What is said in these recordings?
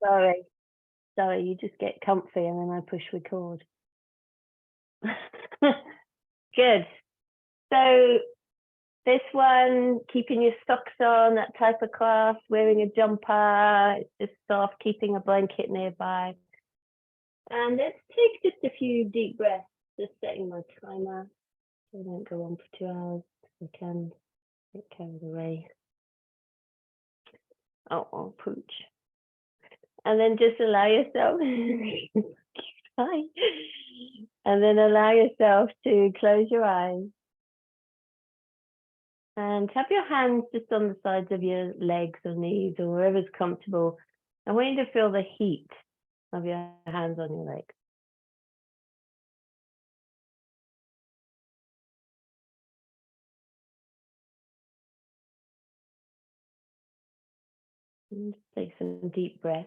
Sorry, sorry, you just get comfy and then I push record. Good. So this one, keeping your socks on, that type of class, wearing a jumper, it's just soft, keeping a blanket nearby. And let's take just a few deep breaths, just setting my timer so I don't go on for 2 hours. I can get carried away. Oh, pooch. And then just allow yourself, hi. And then allow yourself to close your eyes. And have your hands just on the sides of your legs or knees or wherever's comfortable. I want you to feel the heat of your hands on your legs. And just take some deep breaths.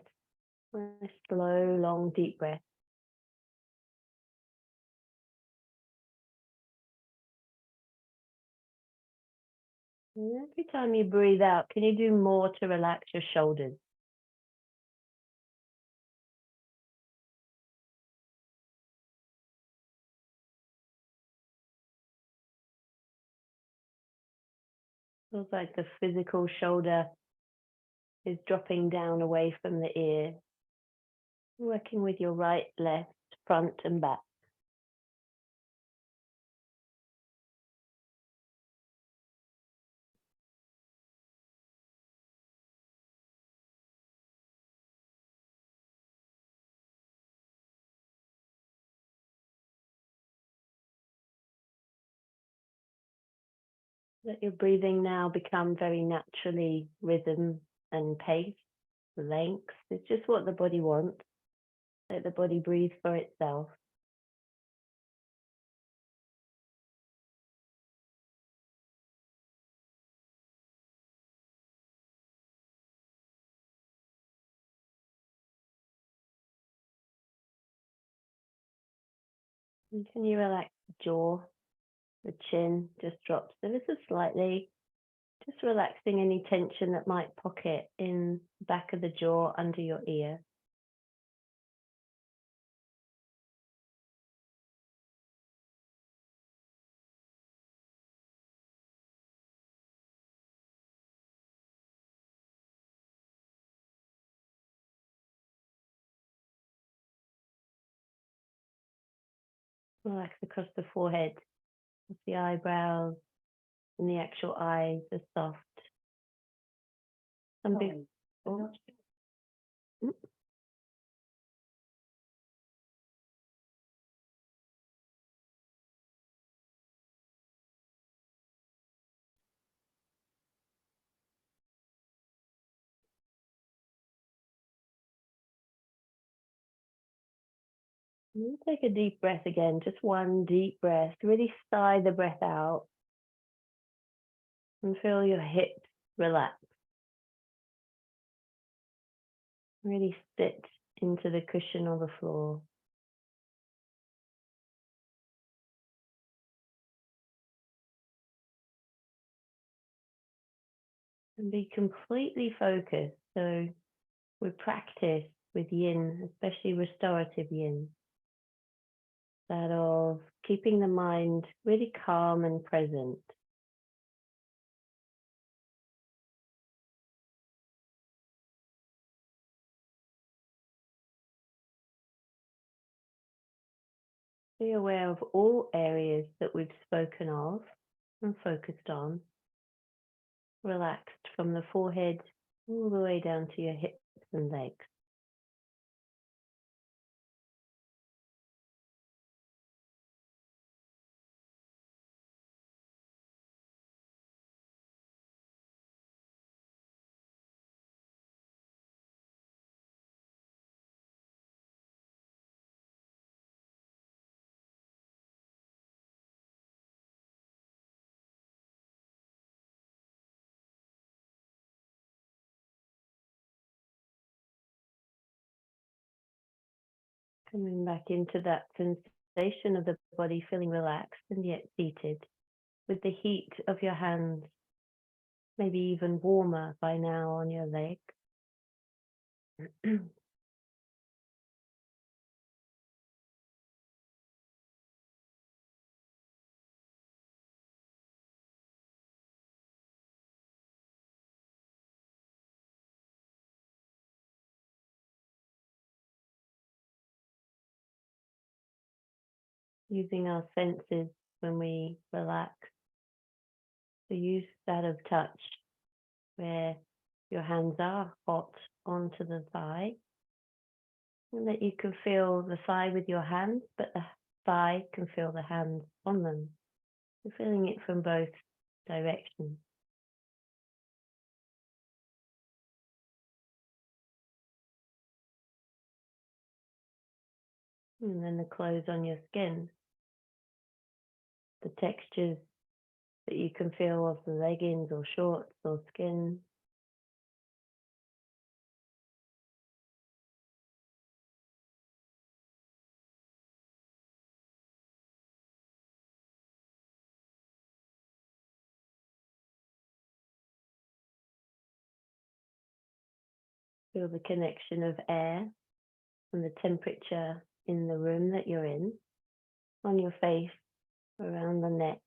Nice, slow, long, deep breath. And every time you breathe out, can you do more to relax your shoulders? Feels like the physical shoulder is dropping down away from the ear. Working with your right, left, front and back. Let your breathing now become very naturally rhythm and pace, length. It's just what the body wants. Let the body breathe for itself. And can you relax the jaw? The chin just drops ever so slightly. Just relaxing any tension that might pocket in the back of the jaw under your ear. Relax across the forehead. The eyebrows and the actual eyes are soft. Some big. Oh. Take a deep breath again, just one deep breath. Really sigh the breath out and feel your hips relax. Really sit into the cushion or the floor. And be completely focused. So we practice with yin, especially restorative yin, that of keeping the mind really calm and present. Be aware of all areas that we've spoken of and focused on, relaxed from the forehead all the way down to your hips and legs. Coming back into that sensation of the body feeling relaxed and yet seated, with the heat of your hands, maybe even warmer by now on your legs. using our senses when we relax. So use that of touch, where your hands are hot onto the thigh, and that you can feel the thigh with your hands, but the thigh can feel the hands on them. So feeling it from both directions. And then the clothes on your skin, the textures that you can feel of the leggings or shorts or skin. Feel the connection of air and the temperature in the room that you're in, on your face, around the neck.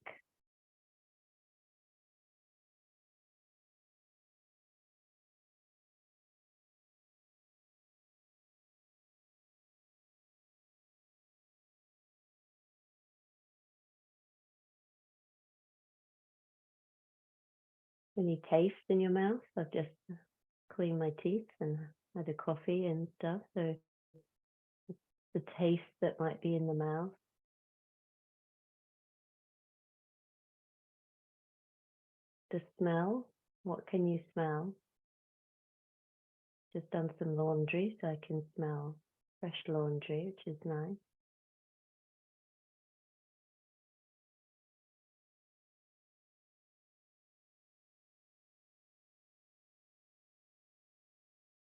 Any taste in your mouth? I've just cleaned my teeth and had a coffee and stuff, so the taste that might be in the mouth. The smell, what can you smell? Just done some laundry, so I can smell fresh laundry, which is nice.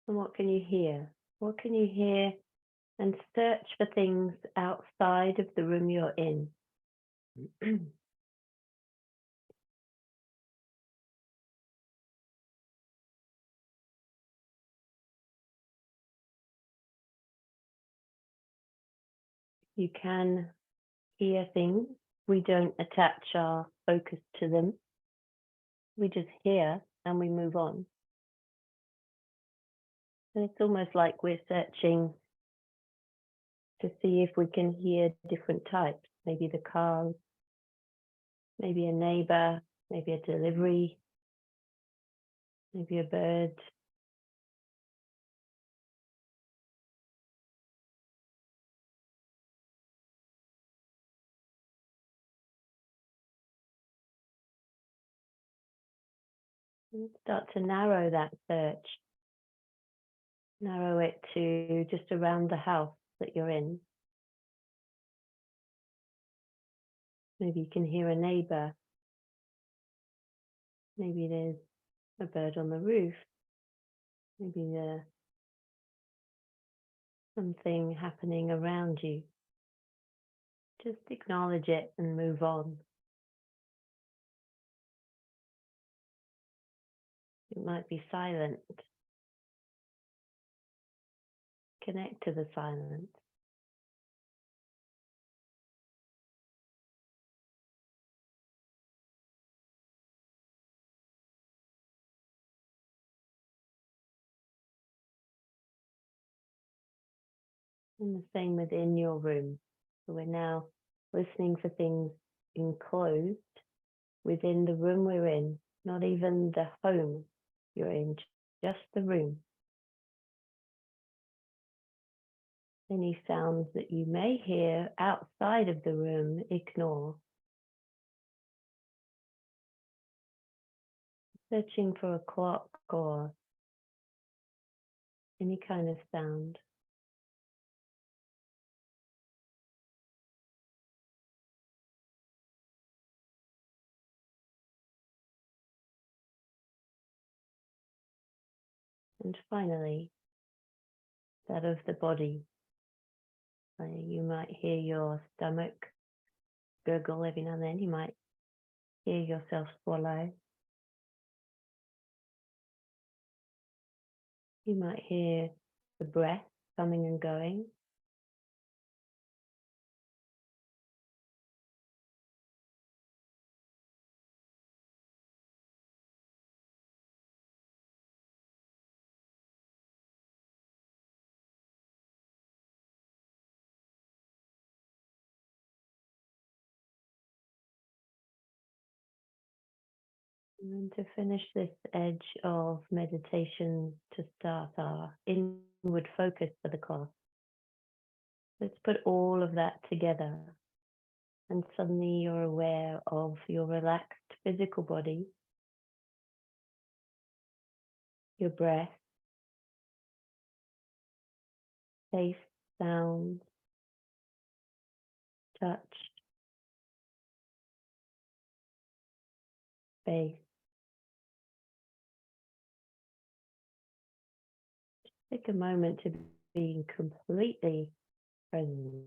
And what can you hear? What can you hear? And search for things outside of the room you're in. You can hear things. We don't attach our focus to them. We just hear and we move on. And it's almost like we're searching to see if we can hear different types. Maybe the cars, maybe a neighbor, maybe a delivery, maybe a bird. And start to narrow that search. Narrow it to just around the house that you're in. Maybe you can hear a neighbor. Maybe there's a bird on the roof. Maybe there's something happening around you. Just acknowledge it and move on. It might be silent. Connect to the silence. And the same within your room. So we're now listening for things enclosed within the room we're in, not even the home you're in, just the room. Any sounds that you may hear outside of the room, ignore. Searching for a clock or any kind of sound. And finally, that of the body. You might hear your stomach gurgle every now and then. You might hear yourself swallow. You might hear the breath coming and going. And to finish this edge of meditation, to start our inward focus for the class, let's put all of that together. And suddenly you're aware of your relaxed physical body, your breath, taste, sound, touch, space. Take a moment to be completely present.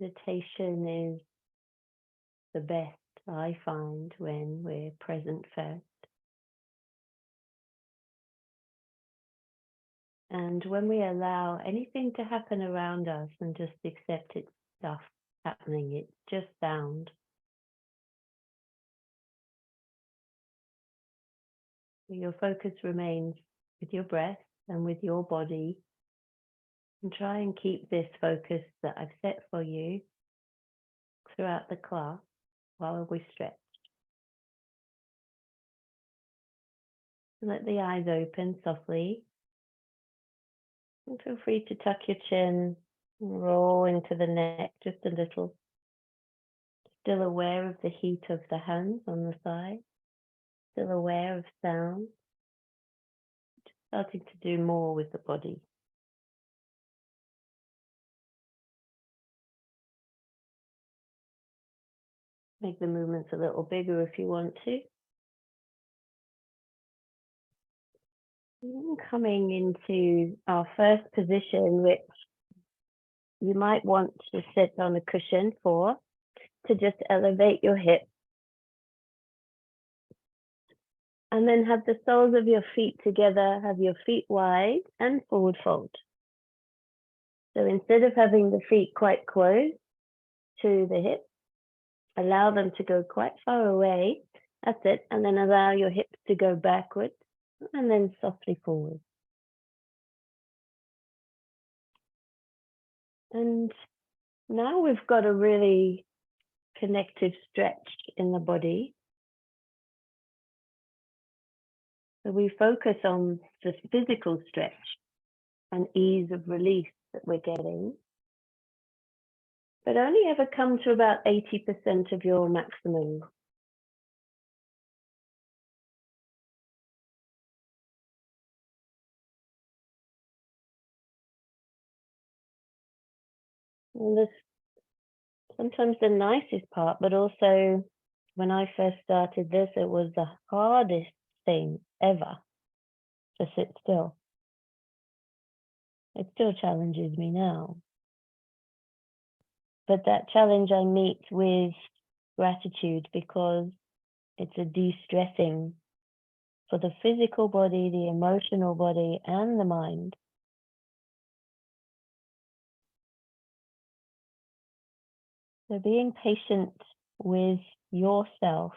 Meditation is the best, I find, when we're present first. And when we allow anything to happen around us and just accept it's stuff happening, it's just sound. Your focus remains with your breath and with your body. And try and keep this focus that I've set for you throughout the class while we stretch. Let the eyes open softly. And feel free to tuck your chin, roll into the neck just a little. Still aware of the heat of the hands on the side. Still aware of sound. Just starting to do more with the body. Make the movements a little bigger if you want to. And coming into our first position, which you might want to sit on a cushion for, to just elevate your hips. And then have the soles of your feet together, have your feet wide and forward fold. So instead of having the feet quite close to the hips, allow them to go quite far away. That's it. And then allow your hips to go backwards and then softly forward. And now we've got a really connective stretch in the body. So we focus on the physical stretch and ease of release that we're getting, but only ever come to about 80% of your maximum. And this sometimes the nicest part, but also when I first started this, it was the hardest thing ever to sit still. It still challenges me now. But that challenge I meet with gratitude, because it's a de-stressing for the physical body, the emotional body, and the mind. So being patient with yourself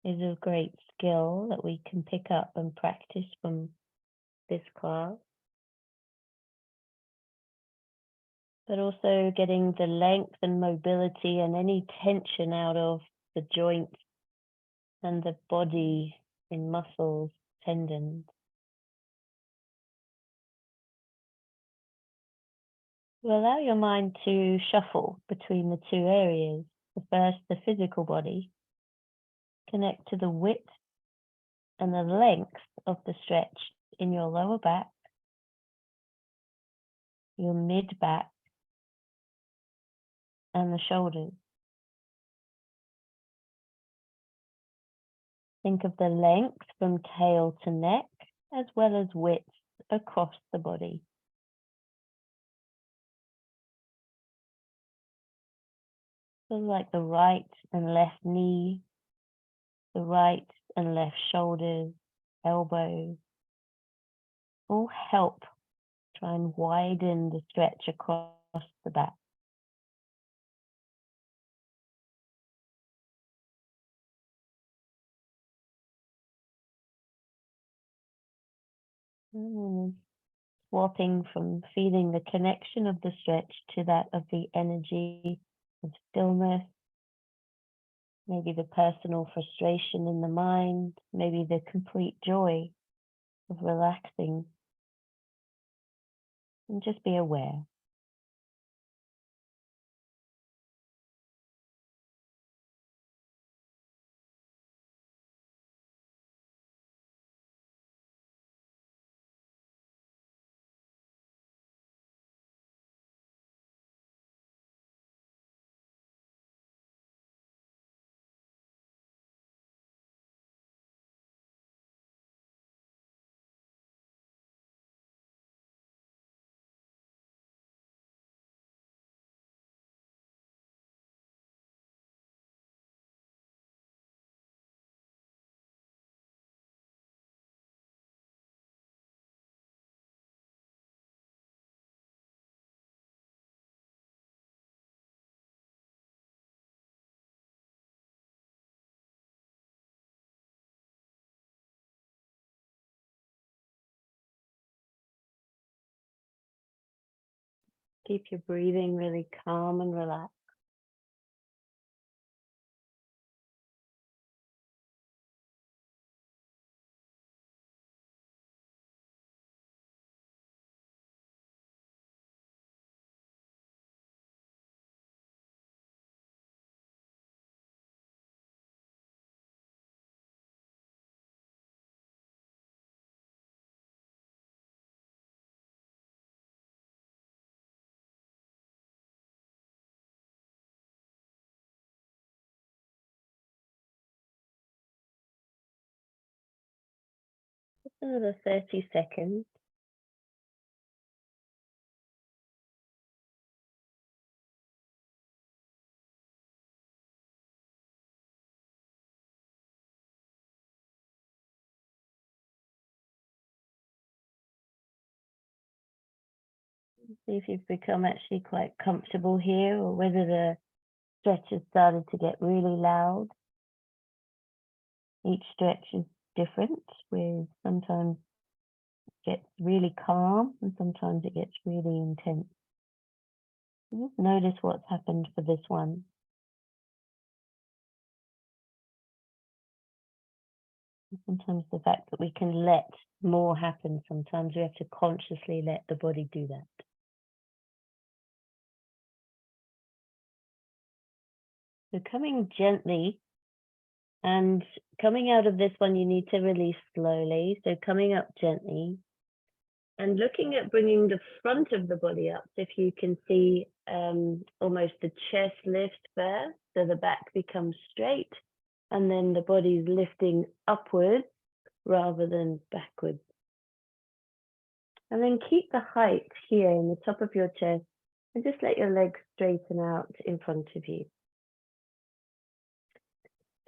is a great skill that we can pick up and practice from this class. But also getting the length and mobility and any tension out of the joints and the body in muscles, tendons. You allow your mind to shuffle between the two areas. The first, the physical body. Connect to the width and the length of the stretch in your lower back, your mid-back, and the shoulders. Think of the length from tail to neck as well as width across the body. So like the right and left knee, the right and left shoulders, elbows, all help try and widen the stretch across the back. Swapping from feeling the connection of the stretch to that of the energy of stillness, maybe the personal frustration in the mind, maybe the complete joy of relaxing, and just be aware. Keep your breathing really calm and relaxed. Just another 30 seconds. See if you've become actually quite comfortable here, or whether the stretch has started to get really loud. Each stretch is different, where sometimes it gets really calm and sometimes it gets really intense. Just notice what's happened for this one. Sometimes the fact that we can let more happen, sometimes we have to consciously let the body do that. So coming gently, and coming out of this one, you need to release slowly. So coming up gently and looking at bringing the front of the body up. So if you can see almost the chest lift there, so the back becomes straight, and then the body's lifting upwards rather than backwards. And then keep the height here in the top of your chest, and just let your legs straighten out in front of you.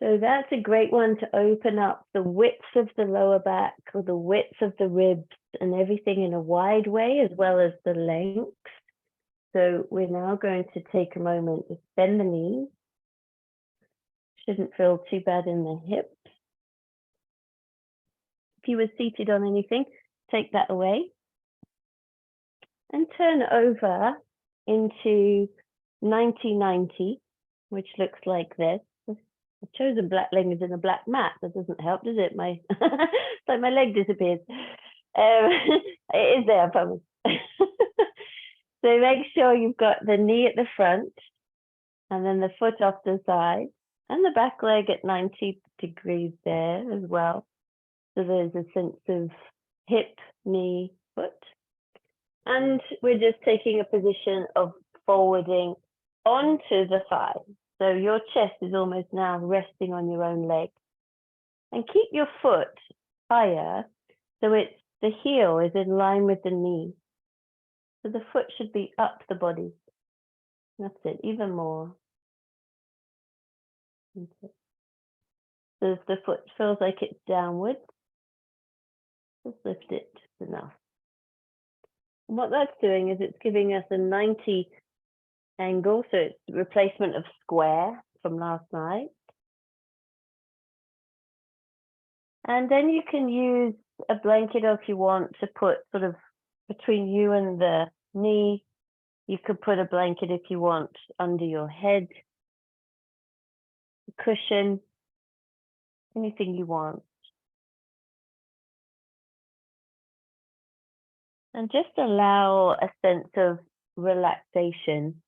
So that's a great one to open up the width of the lower back, or the width of the ribs, and everything in a wide way, as well as the length. So we're now going to take a moment to bend the knees. Shouldn't feel too bad in the hips. If you were seated on anything, take that away. And turn over into 90-90, which looks like this. I've chosen black leggings and a black mat. That doesn't help, does it? So my leg disappears. It is there, I promise. So make sure you've got the knee at the front, and then the foot off the side, and the back leg at 90 degrees there as well. So there's a sense of hip, knee, foot. And we're just taking a position of forwarding onto the thigh. So your chest is almost now resting on your own leg. And keep your foot higher So it's the heel is in line with the knee. So the foot should be up the body. That's it, even more. So if the foot feels like it's downward, just lift it enough. And what that's doing is it's giving us a 90 angle, so it's the replacement of square from last night. And then you can use a blanket if you want to put sort of between you and the knee. You could put a blanket if you want under your head, a cushion, anything you want. And just allow a sense of relaxation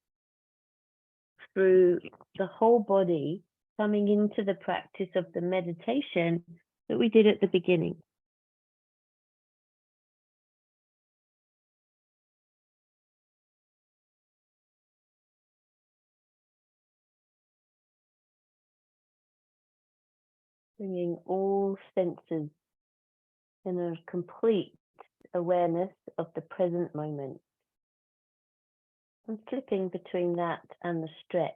through the whole body coming into the practice of the meditation that we did at the beginning. Bringing all senses in a complete awareness of the present moment. And flipping between that and the stretch,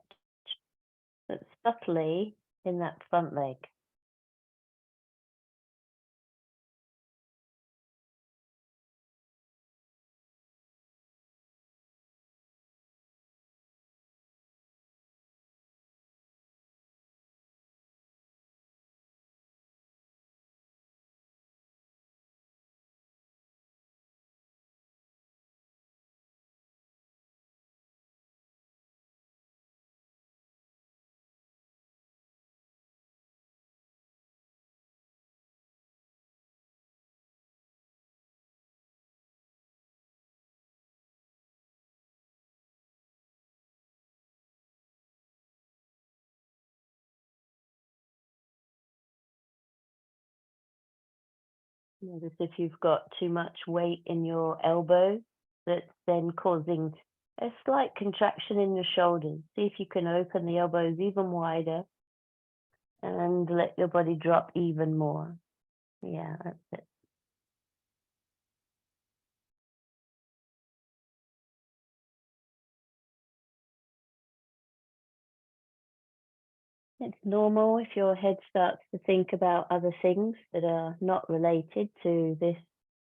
but subtly in that front leg. Notice if you've got too much weight in your elbows, that's then causing a slight contraction in your shoulders. See if you can open the elbows even wider and let your body drop even more. Yeah, that's it. It's normal if your head starts to think about other things that are not related to this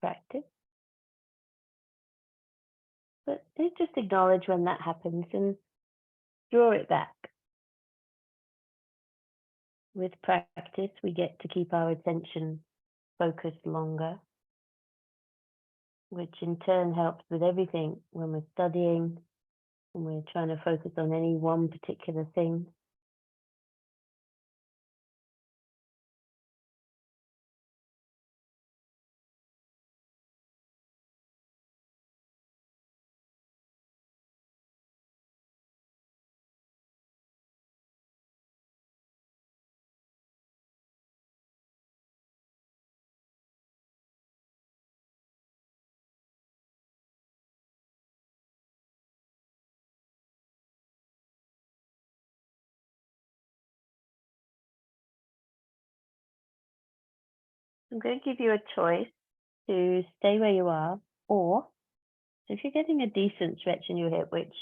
practice. But just acknowledge when that happens and draw it back. With practice, we get to keep our attention focused longer, which in turn helps with everything when we're studying, when we're trying to focus on any one particular thing. I'm going to give you a choice to stay where you are, or if you're getting a decent stretch in your hip, which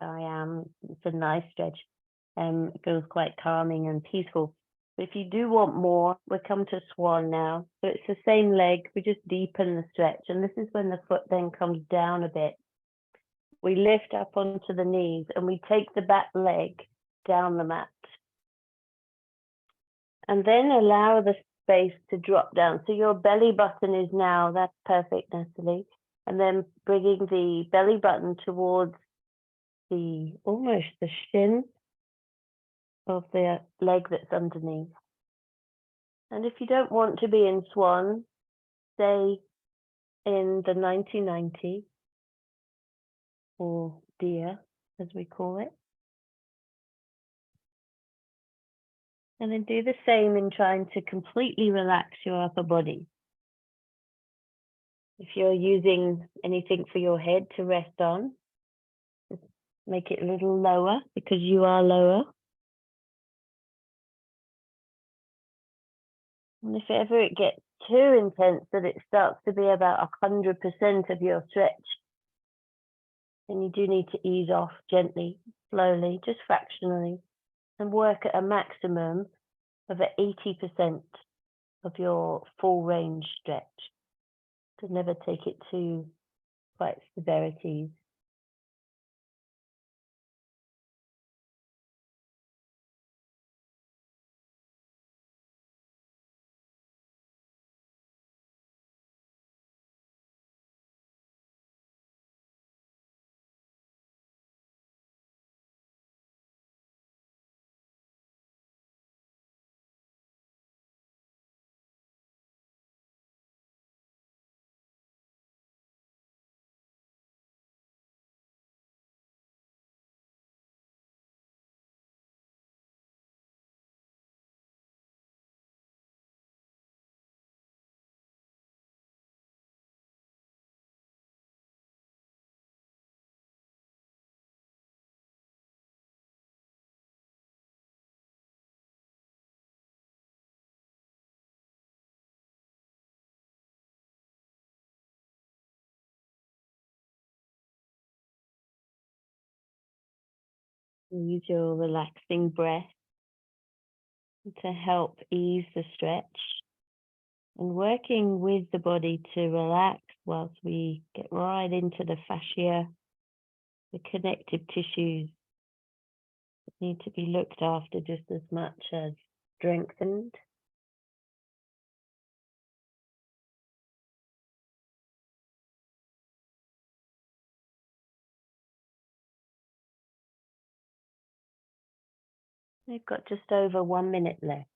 I am, it's a nice stretch, it feels quite calming and peaceful. But if you do want more, we come to swan now. So it's the same leg, we just deepen the stretch. And this is when the foot then comes down a bit. We lift up onto the knees and we take the back leg down the mat. And then allow the space to drop down. So your belly button is now, that's perfect, Natalie. And then bringing the belly button towards almost the shin of the leg that's underneath. And if you don't want to be in swan, stay in the 90-90 or deer, as we call it. And then do the same in trying to completely relax your upper body. If you're using anything for your head to rest on, just make it a little lower because you are lower. And if ever it gets too intense that it starts to be about 100% of your stretch, then you do need to ease off gently, slowly, just fractionally, and work at a maximum of 80% of your full range stretch. To never take it to quite severities. Use your relaxing breath to help ease the stretch, and working with the body to relax whilst we get right into the fascia, the connective tissues that need to be looked after just as much as strengthened. We've got just over 1 minute left.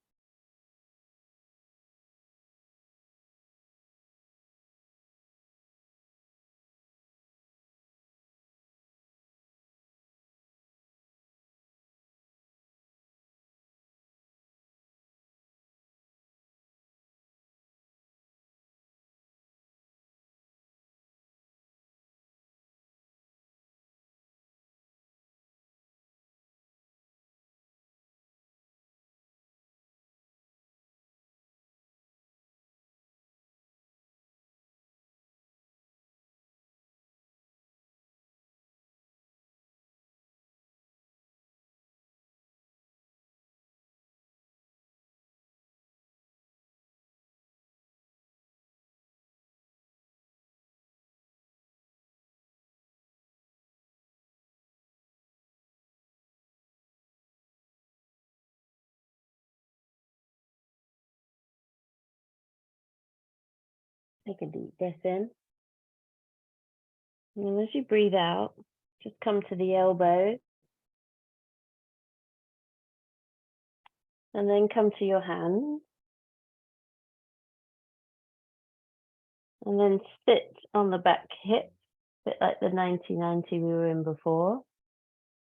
Take a deep breath in. And as you breathe out, just come to the elbow. And then come to your hands. And then sit on the back hip, a bit like the 90-90 we were in before.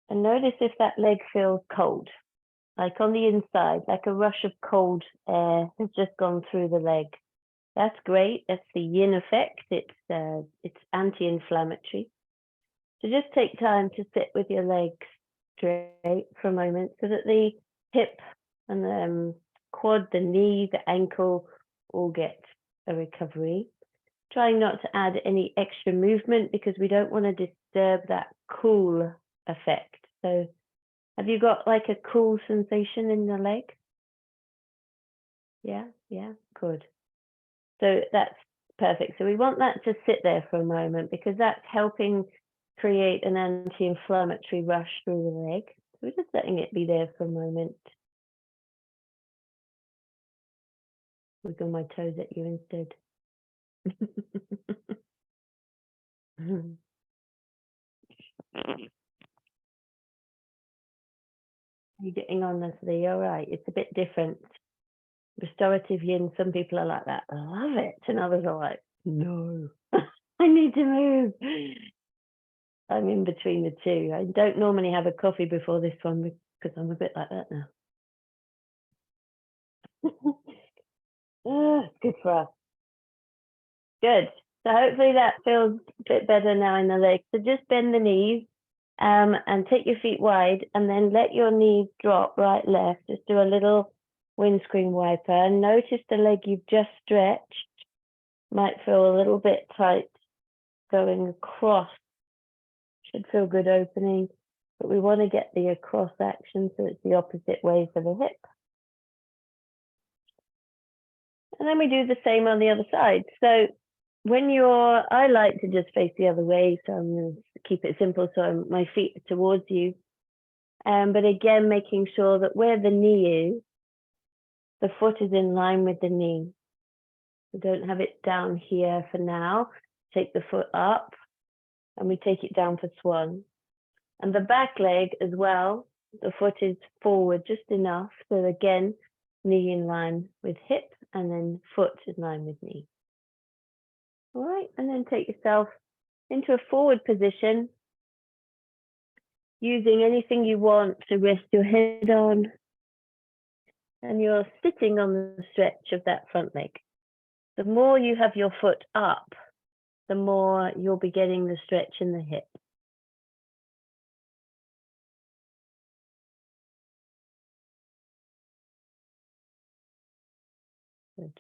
And notice if that leg feels cold, like on the inside, like a rush of cold air has just gone through the leg. That's great. That's the yin effect. It's anti-inflammatory. So just take time to sit with your legs straight for a moment so that the hip and the quad, the knee, the ankle all get a recovery. Trying not to add any extra movement because we don't want to disturb that cool effect. So have you got like a cool sensation in the leg? Yeah, good. So that's perfect. So we want that to sit there for a moment because that's helping create an anti-inflammatory rush through the leg. So we're just letting it be there for a moment. Wiggle my toes at you instead. You're getting on, Leslie. All right. It's a bit different. Restorative yin, some people are like that. I love it. And others are like, no, I need to move. I'm in between the two. I don't normally have a coffee before this one because I'm a bit like that now. It's good for us. Good. So hopefully that feels a bit better now in the legs. So just bend the knees and take your feet wide and then let your knees drop right, left. Just do a little windscreen wiper, and notice the leg you've just stretched might feel a little bit tight going across. Should feel good opening, but we want to get the across action so it's the opposite way for the hip. And then we do the same on the other side. So when I like to just face the other way, so I'm going to keep it simple, so my feet are towards you. But again, making sure that where the knee is, the foot is in line with the knee. We don't have it down here for now. Take the foot up and we take it down for swan. And the back leg as well, the foot is forward just enough. So again, knee in line with hip and then foot in line with knee. All right, and then take yourself into a forward position, using anything you want to rest your head on. And you're sitting on the stretch of that front leg. The more you have your foot up, the more you'll be getting the stretch in the hip. Good.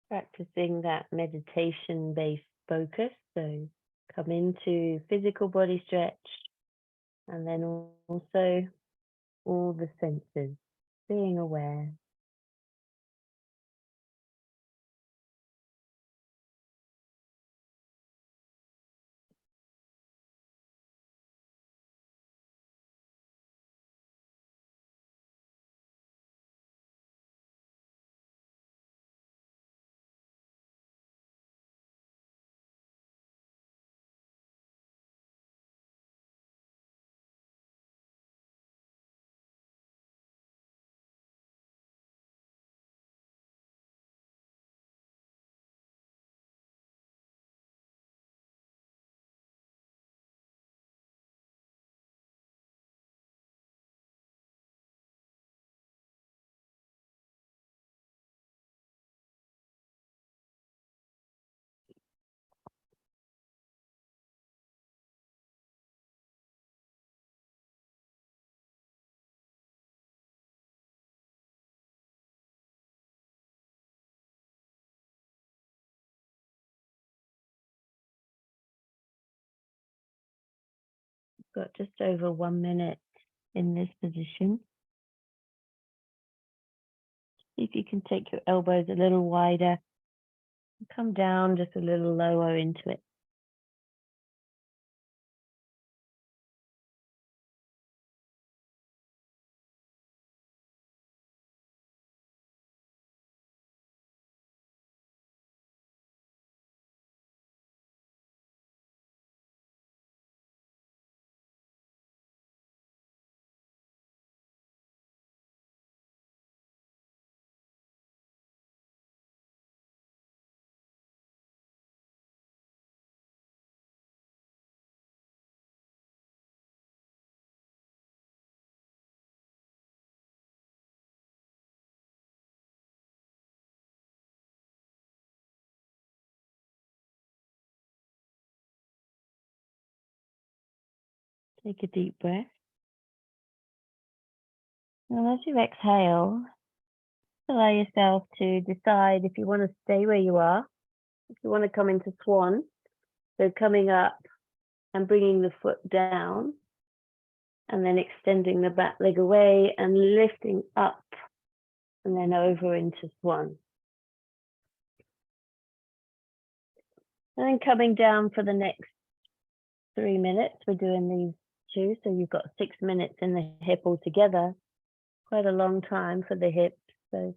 Practicing that meditation-based focus. So come into physical body stretch, and then also all the senses, being aware. Got just over 1 minute in this position. See if you can take your elbows a little wider. Come down just a little lower into it. Take a deep breath. And as you exhale, allow yourself to decide if you want to stay where you are, if you want to come into swan. So coming up and bringing the foot down, and then extending the back leg away and lifting up, and then over into swan. And then coming down for the next 3 minutes. We're doing these two, so you've got 6 minutes in the hip altogether. Quite a long time for the hips, so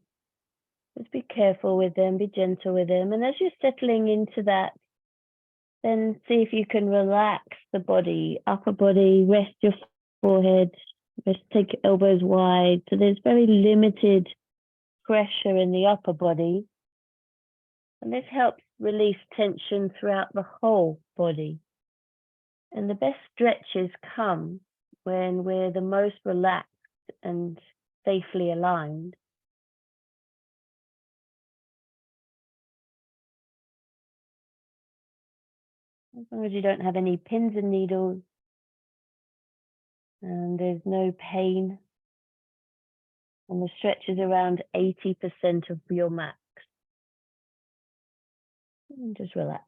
just be careful with them, be gentle with them. And as you're settling into that, then see if you can relax the body, upper body, rest your forehead, just take your elbows wide. So there's very limited pressure in the upper body. And this helps release tension throughout the whole body. And the best stretches come when we're the most relaxed and safely aligned. As long as you don't have any pins and needles and there's no pain, and the stretch is around 80% of your max. And just relax.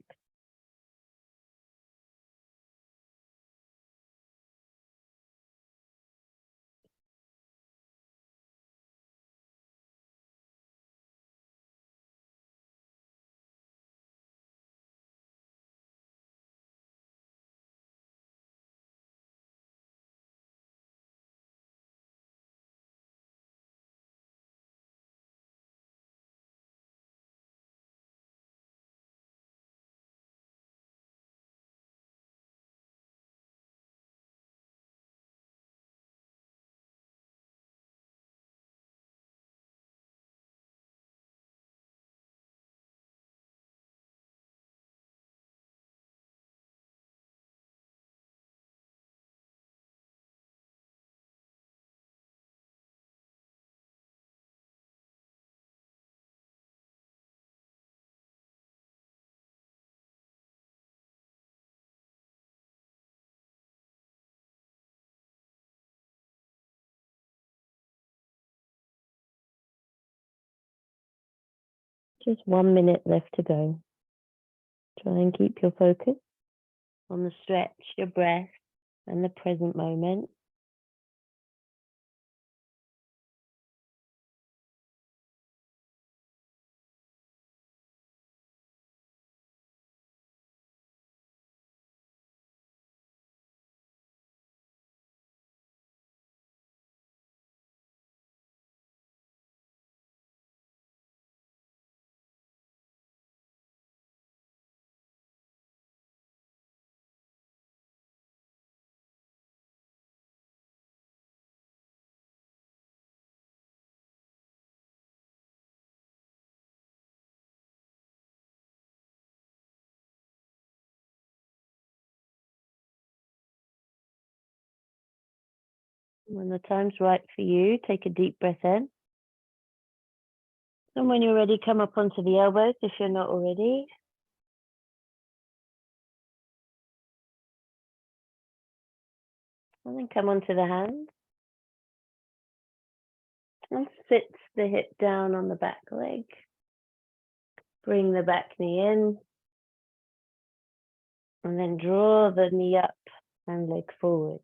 Just 1 minute left to go. Try and keep your focus on the stretch, your breath, and the present moment. When the time's right for you, take a deep breath in. And when you're ready, come up onto the elbows if you're not already. And then come onto the hands. And sit the hip down on the back leg. Bring the back knee in. And then draw the knee up and leg forward.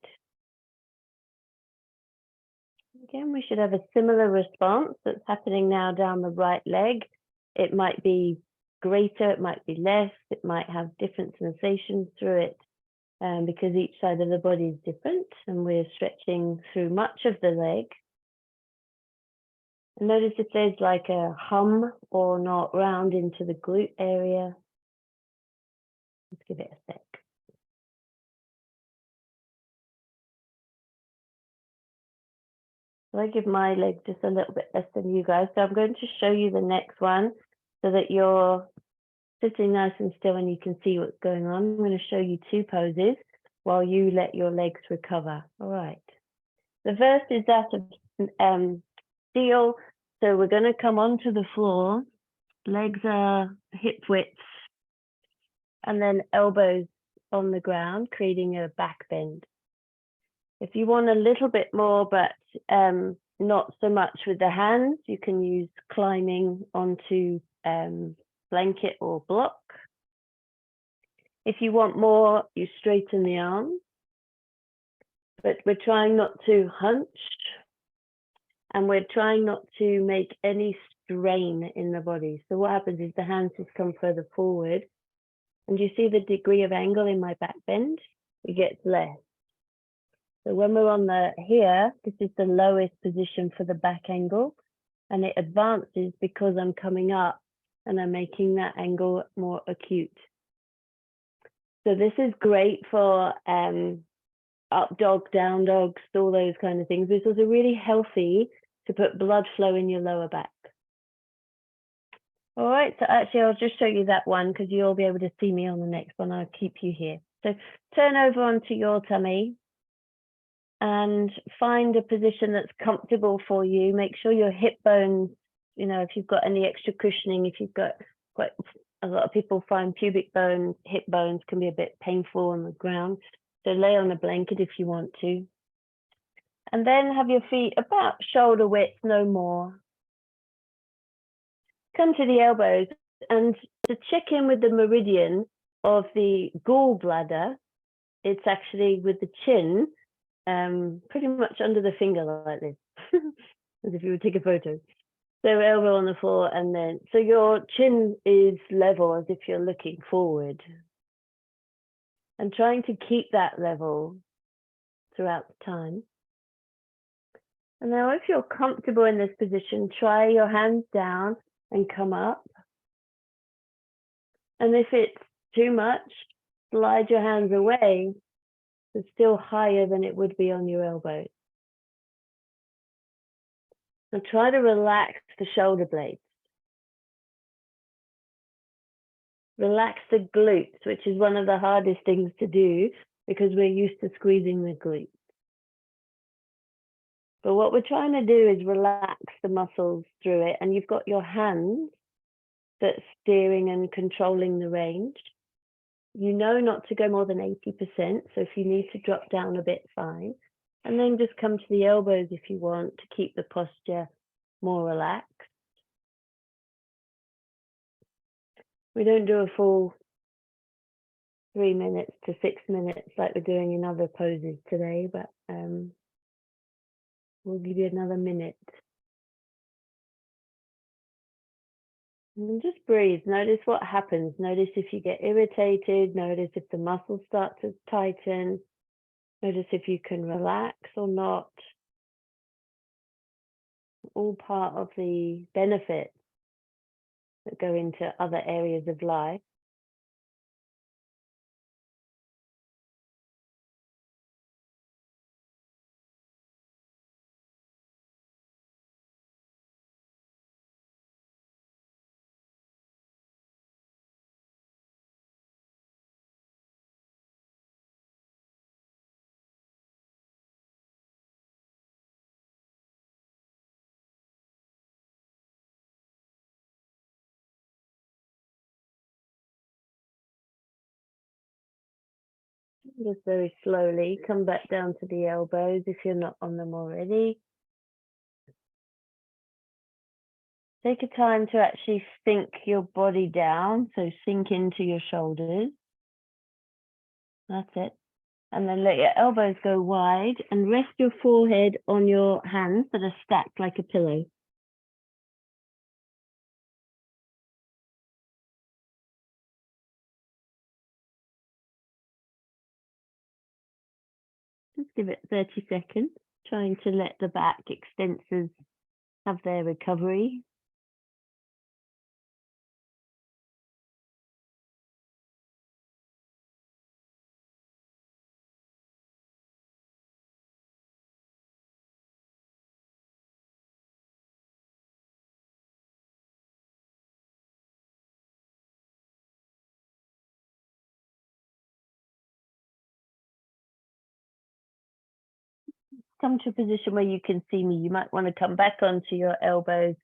Again, we should have a similar response that's happening now down the right leg. It might be greater, it might be less, it might have different sensations through it, because each side of the body is different, and we're stretching through much of the leg. And notice if there's like a hum or not round into the glute area. Let's give it a sec. So I give my leg just a little bit less than you guys. So I'm going to show you the next one so that you're sitting nice and still and you can see what's going on. I'm going to show you 2 poses while you let your legs recover. All right. The first is that of seal. So we're going to come onto the floor. Legs are hip width and then elbows on the ground, creating a back bend. If you want a little bit more, but not so much with the hands, you can use climbing onto blanket or block. If you want more, you straighten the arms, but we're trying not to hunch, and we're trying not to make any strain in the body. So what happens is the hands just come further forward, and you see the degree of angle in my back bend? It gets less. So when we're on the here, this is the lowest position for the back angle, and it advances because I'm coming up and I'm making that angle more acute. So this is great for up dog, down dogs, all those kind of things. This is really healthy to put blood flow in your lower back. All right, so actually I'll just show you that one because you'll be able to see me on the next one. I'll keep you here. So turn over onto your tummy. and find a position that's comfortable for you. Make sure your hip bones, if you've got any extra cushioning, if you've got quite a lot of people find pubic bones, hip bones can be a bit painful on the ground. So lay on a blanket if you want to. And then have your feet about shoulder width, no more. Come to the elbows, and to check in with the meridian of the gallbladder, it's actually with the chin, pretty much under the finger like this, as if you would take a photo. So elbow on the floor, and then, so your chin is level as if you're looking forward. And trying to keep that level throughout the time. And now if you're comfortable in this position, try your hands down and come up. And if it's too much, slide your hands away. It's still higher than it would be on your elbows. And try to relax the shoulder blades. Relax the glutes, which is one of the hardest things to do because we're used to squeezing the glutes. But what we're trying to do is relax the muscles through it, and you've got your hands that's steering and controlling the range. You know not to go more than 80%, so if you need to drop down a bit, fine. And then just come to the elbows if you want to keep the posture more relaxed. We don't do a full 3 minutes to 6 minutes like we're doing in other poses today, but we'll give you another minute. And just breathe. Notice what happens. Notice if you get irritated. Notice if the muscles start to tighten. Notice if you can relax or not. All part of the benefits that go into other areas of life. Just very slowly come back down to the elbows if you're not on them already. Take a time to actually sink your body down, so sink into your shoulders. That's it. And then let your elbows go wide and rest your forehead on your hands that are stacked like a pillow. Just give it 30 seconds, trying to let the back extensors have their recovery. Come to a position where you can see me. You might want to come back onto your elbows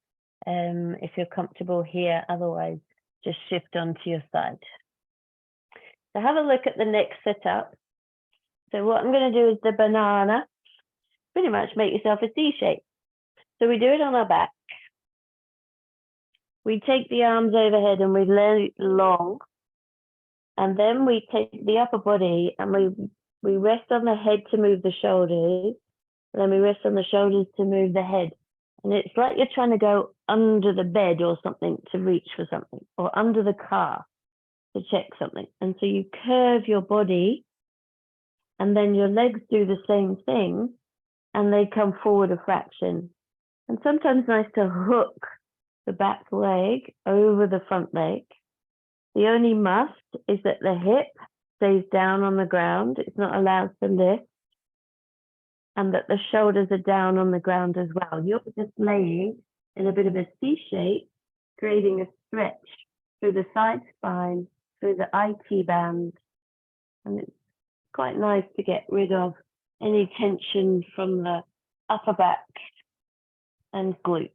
if you're comfortable here. Otherwise, just shift onto your side. So have a look at the next setup. So what I'm going to do is the banana. Pretty much make yourself a C shape. So we do it on our back. We take the arms overhead and we lay long. And then we take the upper body and we rest on the head to move the shoulders. And then we rest on the shoulders to move the head. And it's like you're trying to go under the bed or something to reach for something, or under the car to check something. And so you curve your body, and then your legs do the same thing, and they come forward a fraction. And sometimes nice to hook the back leg over the front leg. The only must is that the hip stays down on the ground. It's not allowed to lift. And that the shoulders are down on the ground as well. You're just laying in a bit of a C shape, creating a stretch through the side spine, through the IT band. And it's quite nice to get rid of any tension from the upper back and glutes.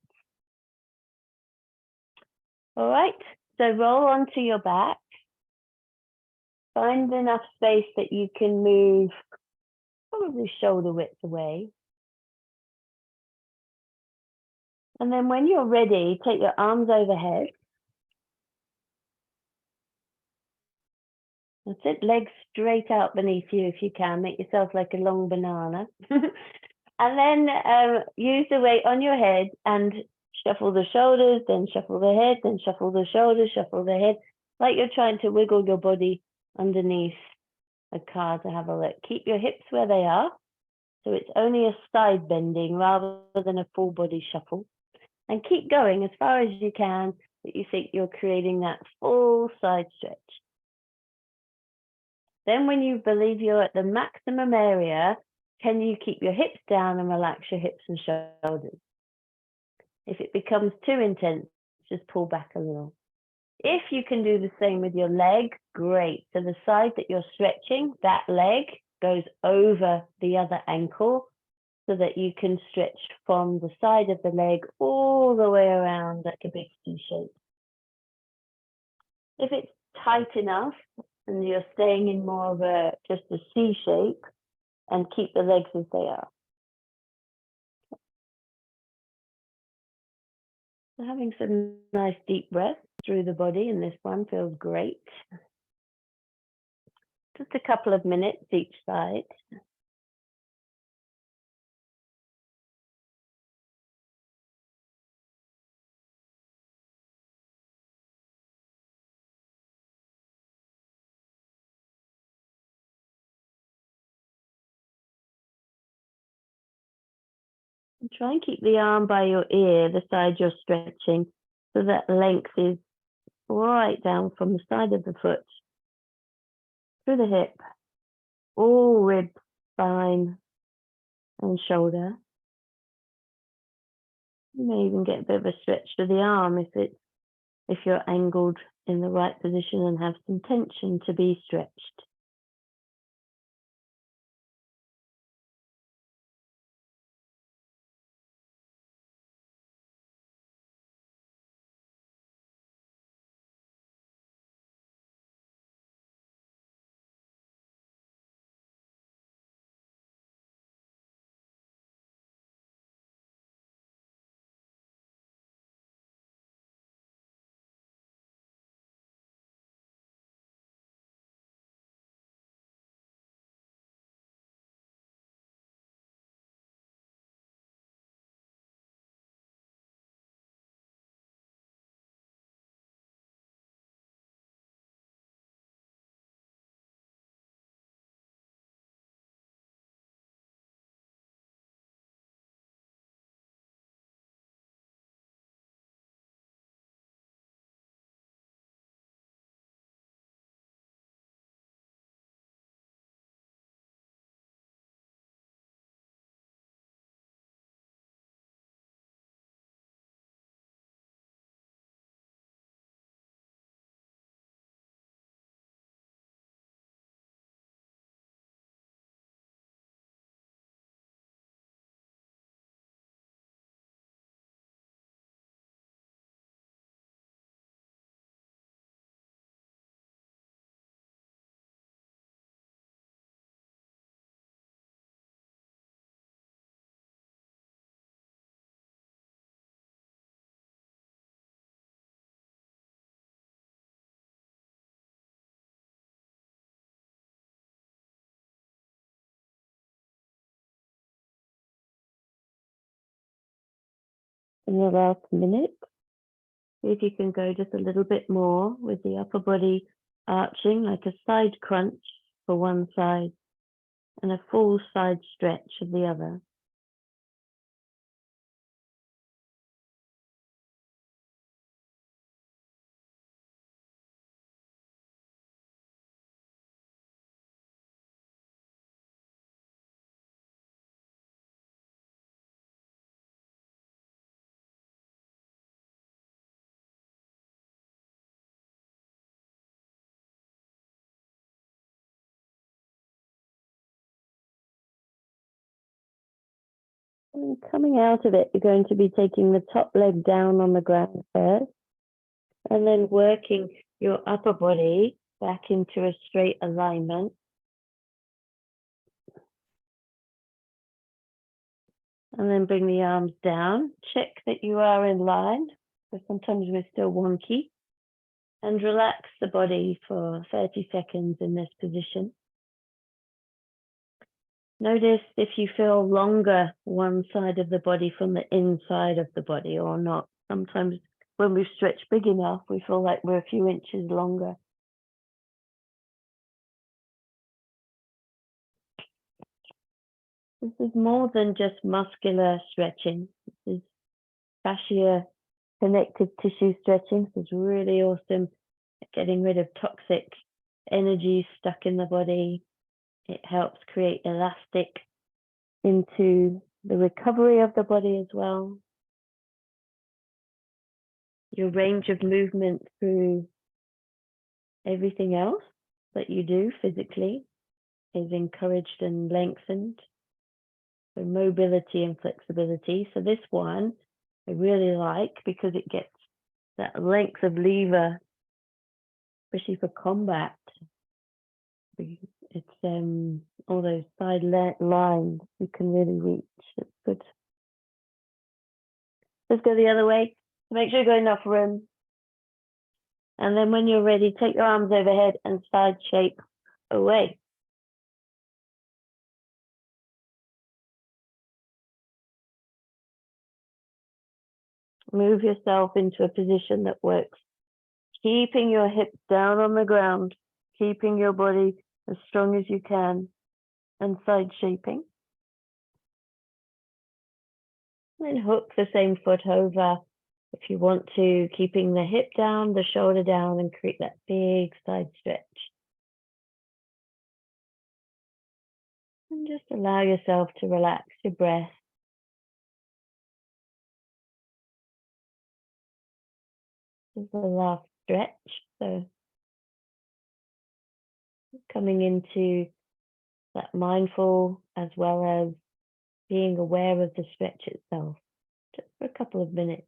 All right, so roll onto your back. Find enough space that you can move probably shoulder width away. And then when you're ready, take your arms overhead. That's it, legs straight out beneath you if you can. Make yourself like a long banana. And then use the weight on your head and shuffle the shoulders, then shuffle the head, then shuffle the shoulders, shuffle the head, like you're trying to wiggle your body underneath a car to have a look. Keep your hips where they are. So it's only a side bending rather than a full body shuffle. And keep going as far as you can that you think you're creating that full side stretch. Then when you believe you're at the maximum area, can you keep your hips down and relax your hips and shoulders? If it becomes too intense, just pull back a little. If you can do the same with your leg, great. So the side that you're stretching, that leg goes over the other ankle so that you can stretch from the side of the leg all the way around like a big C shape. If it's tight enough and you're staying in more of just a C shape, and keep the legs as they are. So having some nice deep breaths through the body in this one feels great. Just a couple of minutes each side. And try and keep the arm by your ear, the side you're stretching, so that length is right down from the side of the foot, through the hip, all ribs, spine, and shoulder. You may even get a bit of a stretch to the arm if you're angled in the right position and have some tension to be stretched. In the last minute, see if you can go just a little bit more with the upper body arching, like a side crunch for one side and a full side stretch of the other. And coming out of it, you're going to be taking the top leg down on the ground first, and then working your upper body back into a straight alignment. And then bring the arms down. Check that you are in line, because sometimes we're still wonky. And relax the body for 30 seconds in this position. Notice if you feel longer one side of the body from the inside of the body or not. Sometimes when we stretch big enough, we feel like we're a few inches longer. This is more than just muscular stretching. This is fascia connective tissue stretching. This is really awesome at getting rid of toxic energy stuck in the body. It helps create elastic into the recovery of the body as well. Your range of movement through everything else that you do physically is encouraged and lengthened. So mobility and flexibility. So this one I really like because it gets that length of lever, especially for combat. It's all those side lines you can really reach. It's good. Let's go the other way. Make sure you've got enough room. And then when you're ready, take your arms overhead and side shape away. Move yourself into a position that works. Keeping your hips down on the ground, keeping your body as strong as you can, and side shaping. And then hook the same foot over if you want to, keeping the hip down, the shoulder down, and create that big side stretch. And just allow yourself to relax your breath. This is the last stretch. So coming into that mindful as well as being aware of the stretch itself, just for a couple of minutes.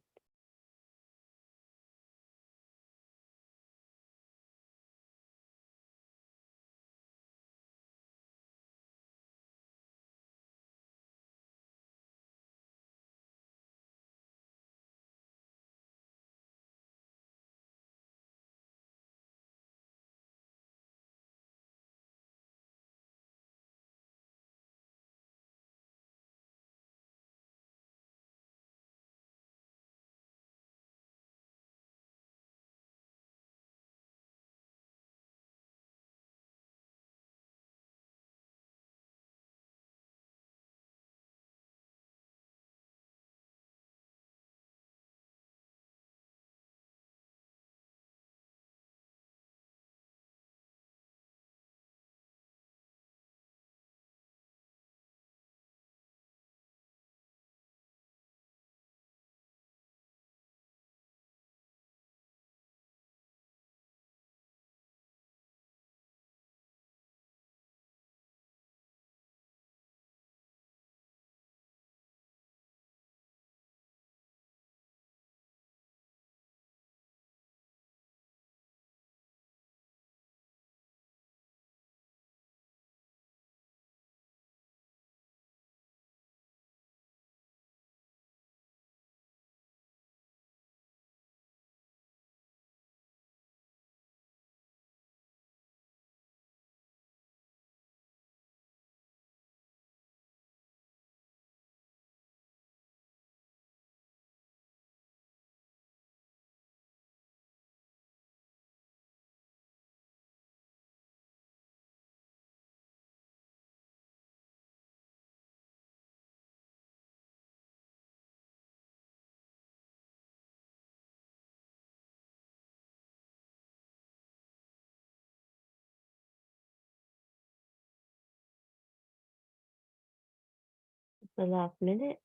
The last minute,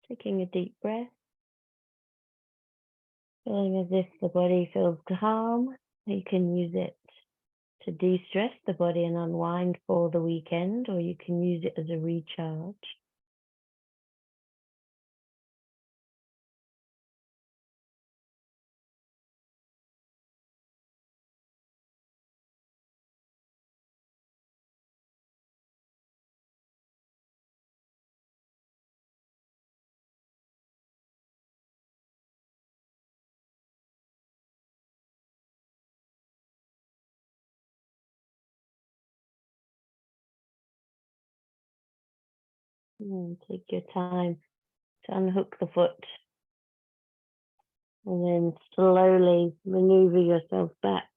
taking a deep breath, feeling as if the body feels calm. You can use it to de-stress the body and unwind for the weekend, or you can use it as a recharge. Take your time to unhook the foot and then slowly maneuver yourself back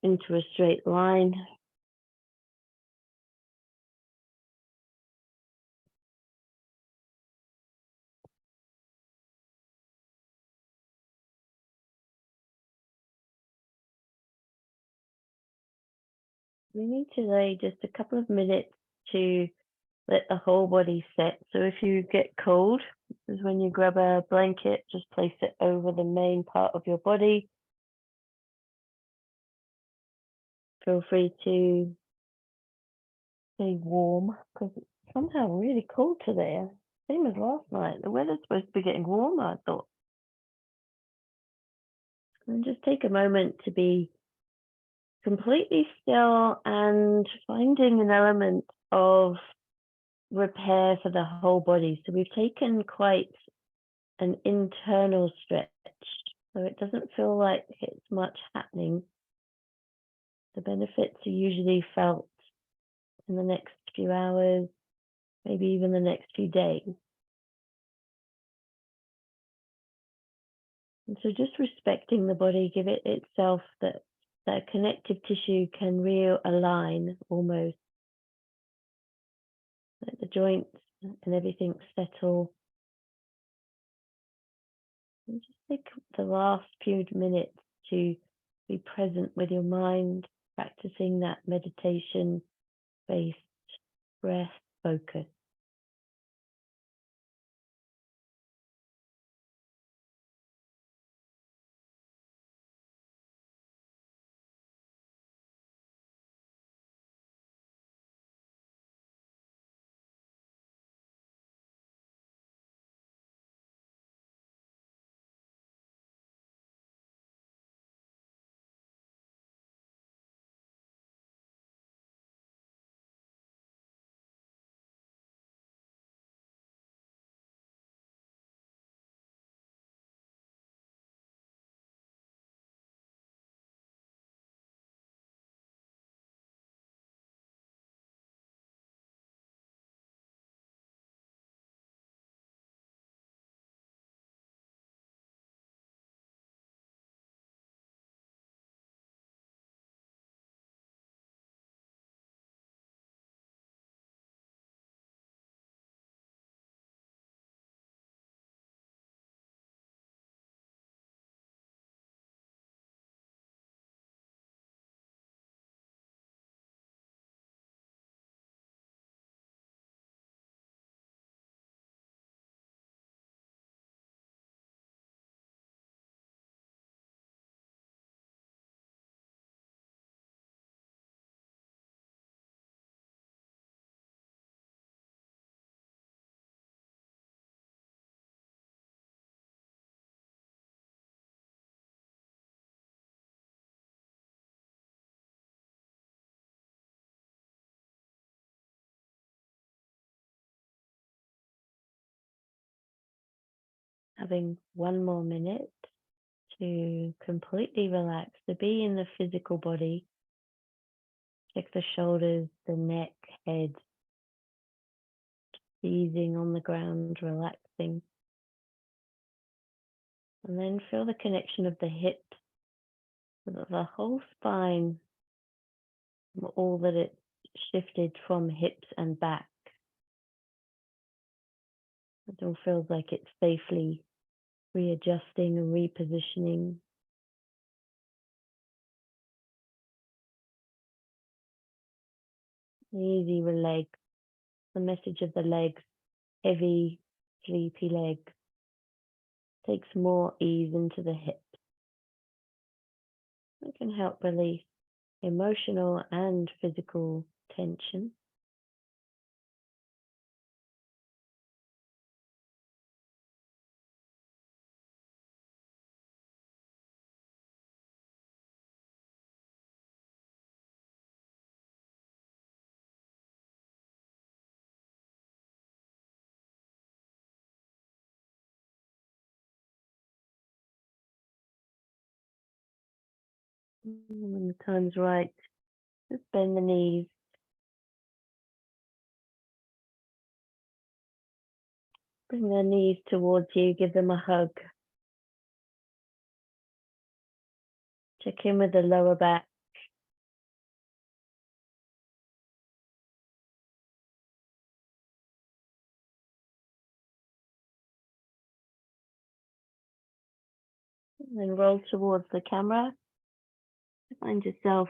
into a straight line. We need to lay just a couple of minutes to let the whole body set. So if you get cold, is when you grab a blanket, just place it over the main part of your body. Feel free to stay warm because it's somehow really cold today. Same as last night. The weather's supposed to be getting warmer, I thought. And just take a moment to be completely still and finding an element of repair for the whole body. So we've taken quite an internal stretch, so it doesn't feel like it's much happening. The benefits are usually felt in the next few hours, maybe even the next few days. And so just respecting the body, give it itself that connective tissue can realign almost. Let the joints and everything settle. And just take the last few minutes to be present with your mind, practicing that meditation-based breath focus. Having one more minute to completely relax, to be in the physical body. Check the shoulders, the neck, head, easing on the ground, relaxing. And then feel the connection of the hips, so that the whole spine, all that it shifted from hips and back. It all feels like it's safely readjusting and repositioning. Easy with legs. The message of the legs, heavy, sleepy legs, takes more ease into the hips. It can help release emotional and physical tension. When the time's right, just bend the knees. Bring their knees towards you, give them a hug. Check in with the lower back. And then roll towards the camera. Find yourself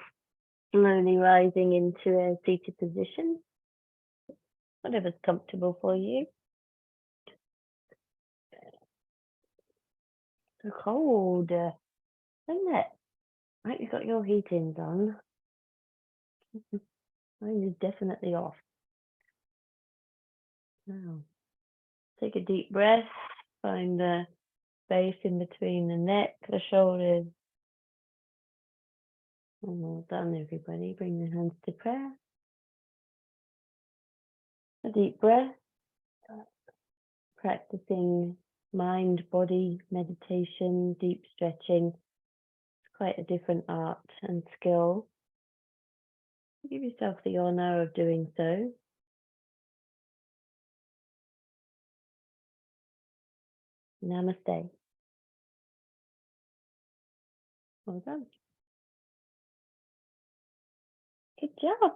slowly rising into a seated position, whatever's comfortable for you. So cold, isn't it? Right, you've got your heatings on. Mine is definitely off. Now, take a deep breath. Find the space in between the neck, the shoulders. And well done, everybody. Bring the hands to prayer. A deep breath. Practicing mind-body meditation, deep stretching. It's quite a different art and skill. Give yourself the honor of doing so. Namaste. Well done. Good job.